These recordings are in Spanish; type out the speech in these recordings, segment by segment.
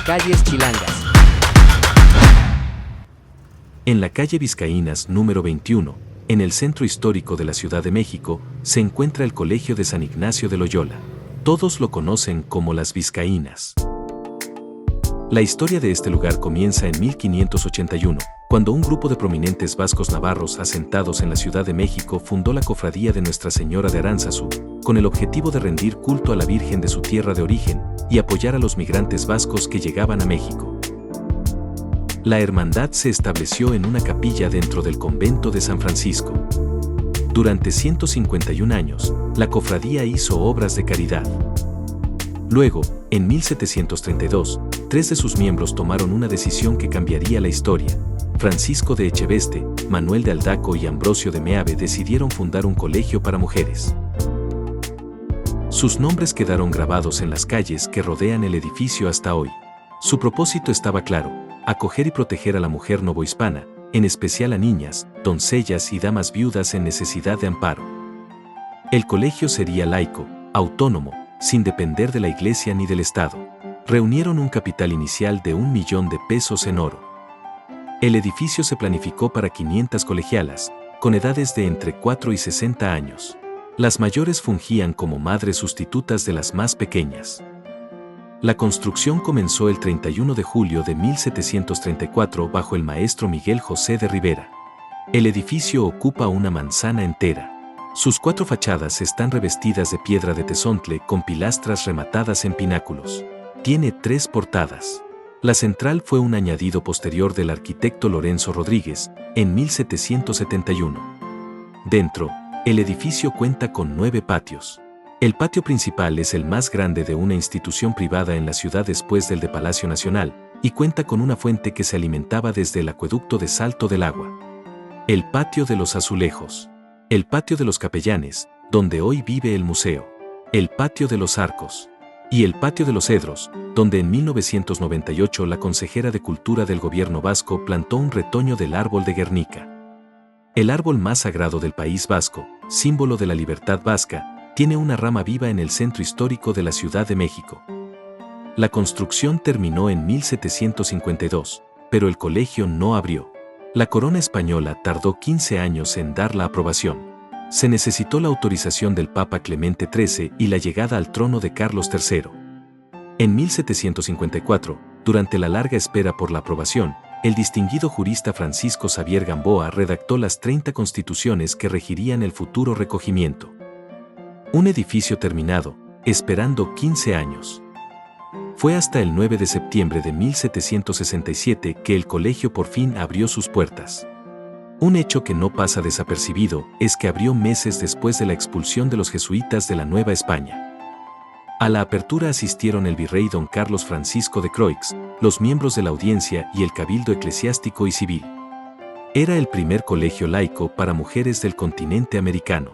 Calles chilangas. En la calle Vizcaínas número 21, en el centro histórico de la Ciudad de México, se encuentra el Colegio de San Ignacio de Loyola. Todos lo conocen como las Vizcaínas. La historia de este lugar comienza en 1581, cuando un grupo de prominentes vascos navarros asentados en la Ciudad de México fundó la Cofradía de Nuestra Señora de Aránzazu, con el objetivo de rendir culto a la Virgen de su tierra de origen y apoyar a los migrantes vascos que llegaban a México. La hermandad se estableció en una capilla dentro del convento de San Francisco. Durante 151 años, la cofradía hizo obras de caridad. Luego, en 1732, 3 de sus miembros tomaron una decisión que cambiaría la historia. Francisco de Echeveste, Manuel de Aldaco y Ambrosio de Meave decidieron fundar un colegio para mujeres. Sus nombres quedaron grabados en las calles que rodean el edificio hasta hoy. Su propósito estaba claro: acoger y proteger a la mujer novohispana, en especial a niñas, doncellas y damas viudas en necesidad de amparo. El colegio sería laico, autónomo, sin depender de la iglesia ni del Estado. Reunieron un capital inicial de 1 millón de pesos en oro. El edificio se planificó para 500 colegialas, con edades de entre 4 y 60 años. Las mayores fungían como madres sustitutas de las más pequeñas. La construcción comenzó el 31 de julio de 1734 bajo el maestro Miguel José de Rivera. El edificio ocupa una manzana entera. Sus 4 fachadas están revestidas de piedra de tezontle con pilastras rematadas en pináculos. Tiene 3 portadas. La central fue un añadido posterior del arquitecto Lorenzo Rodríguez, en 1771. Dentro, el edificio cuenta con 9 patios. El patio principal es el más grande de una institución privada en la ciudad después del de Palacio Nacional, y cuenta con una fuente que se alimentaba desde el acueducto de Salto del Agua. El patio de los Azulejos. El patio de los Capellanes, donde hoy vive el museo. El patio de los Arcos. Y el patio de los Cedros, donde en 1998 la consejera de Cultura del gobierno vasco plantó un retoño del árbol de Guernica. El árbol más sagrado del País Vasco, símbolo de la libertad vasca, tiene una rama viva en el centro histórico de la Ciudad de México. La construcción terminó en 1752, pero el colegio no abrió. La corona española tardó 15 años en dar la aprobación. Se necesitó la autorización del Papa Clemente XIII y la llegada al trono de Carlos III. En 1754, durante la larga espera por la aprobación, el distinguido jurista Francisco Xavier Gamboa redactó las 30 constituciones que regirían el futuro recogimiento. Un edificio terminado, esperando 15 años. Fue hasta el 9 de septiembre de 1767 que el colegio por fin abrió sus puertas. Un hecho que no pasa desapercibido es que abrió meses después de la expulsión de los jesuitas de la Nueva España. A la apertura asistieron el virrey don Carlos Francisco de Croix, los miembros de la audiencia y el cabildo eclesiástico y civil. Era el primer colegio laico para mujeres del continente americano.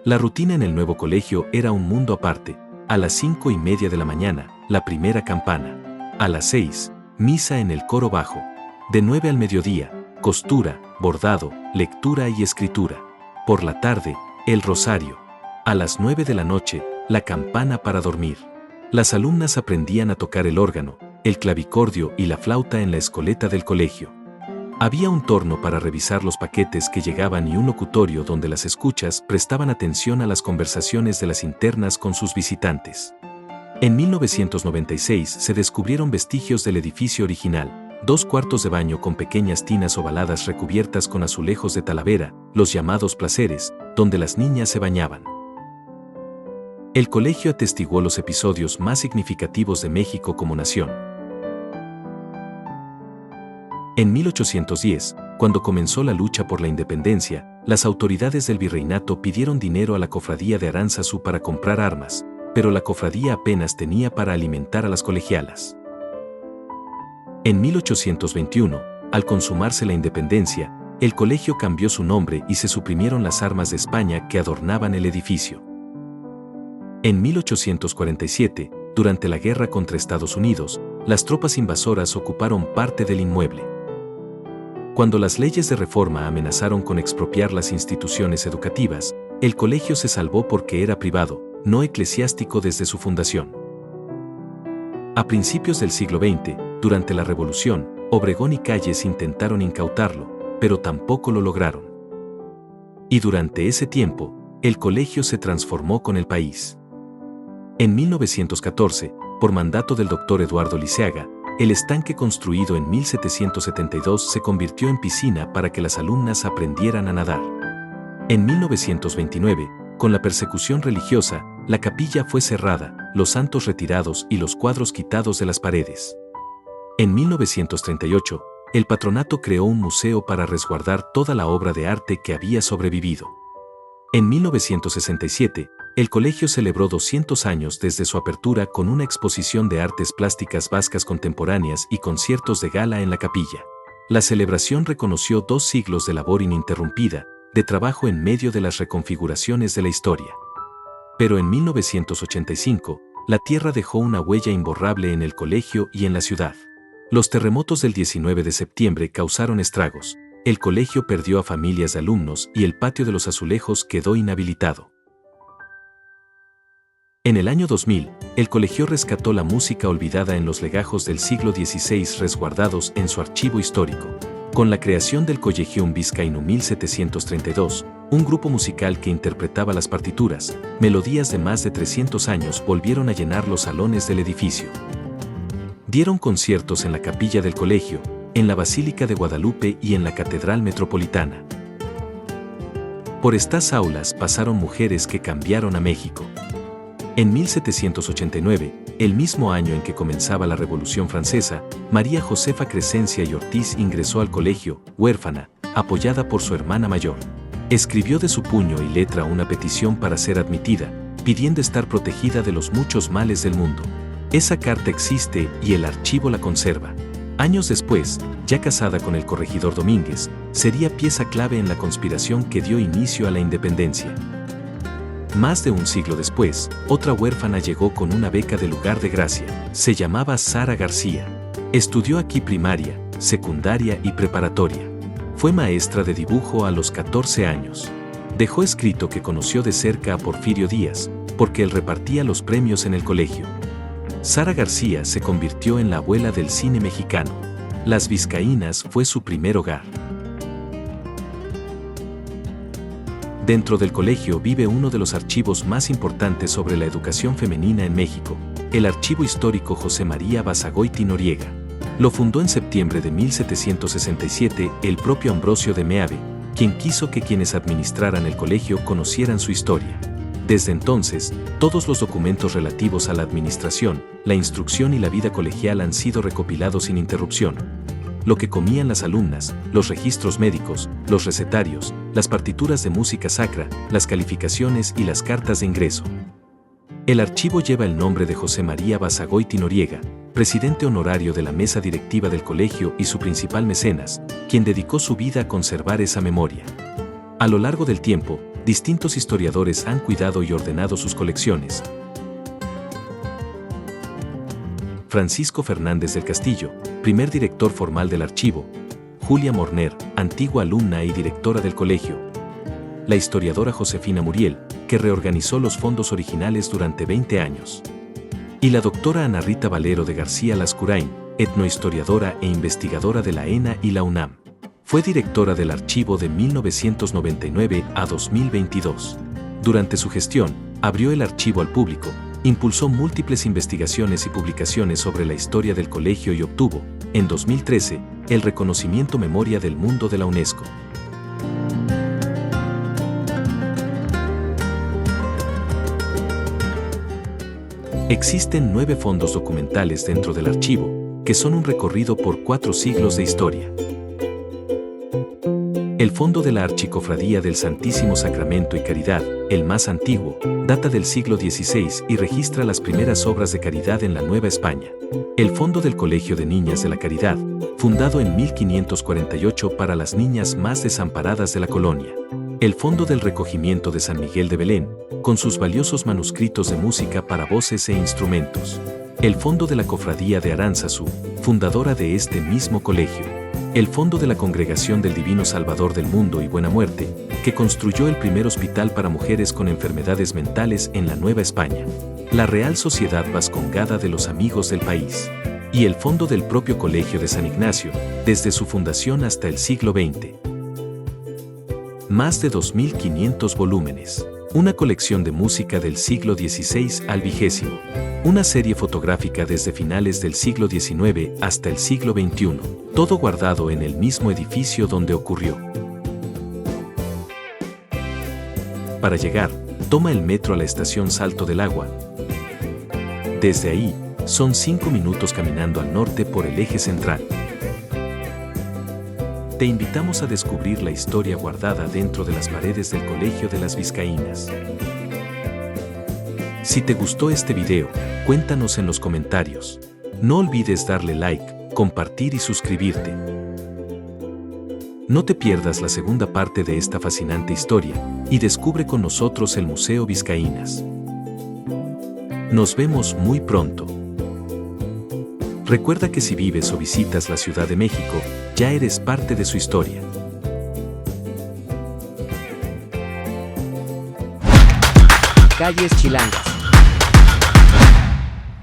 La rutina en el nuevo colegio era un mundo aparte. A las 5:30 de la mañana, la primera campana. A las 6, misa en el coro bajo. De 9 al mediodía, costura, bordado, lectura y escritura. Por la tarde, el rosario. A las 9 de la noche, la campana para dormir. Las alumnas aprendían a tocar el órgano, el clavicordio y la flauta en la escoleta del colegio. Había un torno para revisar los paquetes que llegaban y un locutorio donde las escuchas prestaban atención a las conversaciones de las internas con sus visitantes. En 1996 se descubrieron vestigios del edificio original, 2 cuartos de baño con pequeñas tinas ovaladas recubiertas con azulejos de Talavera, los llamados placeres, donde las niñas se bañaban. El colegio atestiguó los episodios más significativos de México como nación. En 1810, cuando comenzó la lucha por la independencia, las autoridades del virreinato pidieron dinero a la cofradía de Aránzazu para comprar armas, pero la cofradía apenas tenía para alimentar a las colegialas. En 1821, al consumarse la independencia, el colegio cambió su nombre y se suprimieron las armas de España que adornaban el edificio. En 1847, durante la guerra contra Estados Unidos, las tropas invasoras ocuparon parte del inmueble. Cuando las leyes de reforma amenazaron con expropiar las instituciones educativas, el colegio se salvó porque era privado, no eclesiástico desde su fundación. A principios del siglo XX, durante la Revolución, Obregón y Calles intentaron incautarlo, pero tampoco lo lograron. Y durante ese tiempo, el colegio se transformó con el país. En 1914, por mandato del doctor Eduardo Liceaga, el estanque construido en 1772 se convirtió en piscina para que las alumnas aprendieran a nadar. En 1929, con la persecución religiosa, la capilla fue cerrada, los santos retirados y los cuadros quitados de las paredes. En 1938, el patronato creó un museo para resguardar toda la obra de arte que había sobrevivido. En 1967, el colegio celebró 200 años desde su apertura con una exposición de artes plásticas vascas contemporáneas y conciertos de gala en la capilla. La celebración reconoció 2 siglos de labor ininterrumpida, de trabajo en medio de las reconfiguraciones de la historia. Pero en 1985, la tierra dejó una huella imborrable en el colegio y en la ciudad. Los terremotos del 19 de septiembre causaron estragos, el colegio perdió a familias de alumnos y el patio de los azulejos quedó inhabilitado. En el año 2000, el colegio rescató la música olvidada en los legajos del siglo XVI resguardados en su archivo histórico. Con la creación del Collegium Vizcainum 1732, un grupo musical que interpretaba las partituras, melodías de más de 300 años volvieron a llenar los salones del edificio. Dieron conciertos en la capilla del colegio, en la Basílica de Guadalupe y en la Catedral Metropolitana. Por estas aulas pasaron mujeres que cambiaron a México. En 1789, el mismo año en que comenzaba la Revolución Francesa, María Josefa Crescencia y Ortiz ingresó al colegio, huérfana, apoyada por su hermana mayor. Escribió de su puño y letra una petición para ser admitida, pidiendo estar protegida de los muchos males del mundo. Esa carta existe y el archivo la conserva. Años después, ya casada con el corregidor Domínguez, sería pieza clave en la conspiración que dio inicio a la independencia. Más de un siglo después, otra huérfana llegó con una beca de lugar de gracia. Se llamaba Sara García. Estudió aquí primaria, secundaria y preparatoria. Fue maestra de dibujo a los 14 años. Dejó escrito que conoció de cerca a Porfirio Díaz, porque él repartía los premios en el colegio. Sara García se convirtió en la abuela del cine mexicano. Las Vizcaínas fue su primer hogar. Dentro del colegio vive uno de los archivos más importantes sobre la educación femenina en México, el Archivo Histórico José María Basagoiti Noriega. Lo fundó en septiembre de 1767 el propio Ambrosio de Meave, quien quiso que quienes administraran el colegio conocieran su historia. Desde entonces, todos los documentos relativos a la administración, la instrucción y la vida colegial han sido recopilados sin interrupción. Lo que comían las alumnas, los registros médicos, los recetarios, las partituras de música sacra, las calificaciones y las cartas de ingreso. El archivo lleva el nombre de José María Basagoiti Noriega, presidente honorario de la mesa directiva del colegio y su principal mecenas, quien dedicó su vida a conservar esa memoria. A lo largo del tiempo, distintos historiadores han cuidado y ordenado sus colecciones. Francisco Fernández del Castillo, primer director formal del archivo. Julia Morner, antigua alumna y directora del colegio. La historiadora Josefina Muriel, que reorganizó los fondos originales durante 20 años. Y la doctora Ana Rita Valero de García Lascurain, etnohistoriadora e investigadora de la ENA y la UNAM. Fue directora del archivo de 1999 a 2022. Durante su gestión, abrió el archivo al público, impulsó múltiples investigaciones y publicaciones sobre la historia del colegio y obtuvo, en 2013, el reconocimiento Memoria del Mundo de la UNESCO. Existen 9 fondos documentales dentro del archivo, que son un recorrido por 4 siglos de historia. El fondo de la Archicofradía del Santísimo Sacramento y Caridad, el más antiguo, data del siglo XVI y registra las primeras obras de caridad en la Nueva España. El fondo del Colegio de Niñas de la Caridad, fundado en 1548 para las niñas más desamparadas de la colonia. El fondo del Recogimiento de San Miguel de Belén, con sus valiosos manuscritos de música para voces e instrumentos. El fondo de la Cofradía de Aránzazu, fundadora de este mismo colegio. El fondo de la Congregación del Divino Salvador del Mundo y Buena Muerte, que construyó el primer hospital para mujeres con enfermedades mentales en la Nueva España. La Real Sociedad Vascongada prolongada de los amigos del país. Y el fondo del propio Colegio de San Ignacio, desde su fundación hasta el siglo XX. Más de 2.500 volúmenes. Una colección de música del siglo XVI al XX. Una serie fotográfica desde finales del siglo XIX hasta el siglo XXI. Todo guardado en el mismo edificio donde ocurrió. Para llegar, toma el metro a la estación Salto del Agua. Desde ahí, son 5 minutos caminando al norte por el eje central. Te invitamos a descubrir la historia guardada dentro de las paredes del Colegio de las Vizcaínas. Si te gustó este video, cuéntanos en los comentarios. No olvides darle like, compartir y suscribirte. No te pierdas la segunda parte de esta fascinante historia y descubre con nosotros el Museo Vizcaínas. Nos vemos muy pronto. Recuerda que si vives o visitas la Ciudad de México, ya eres parte de su historia. Calles chilangas.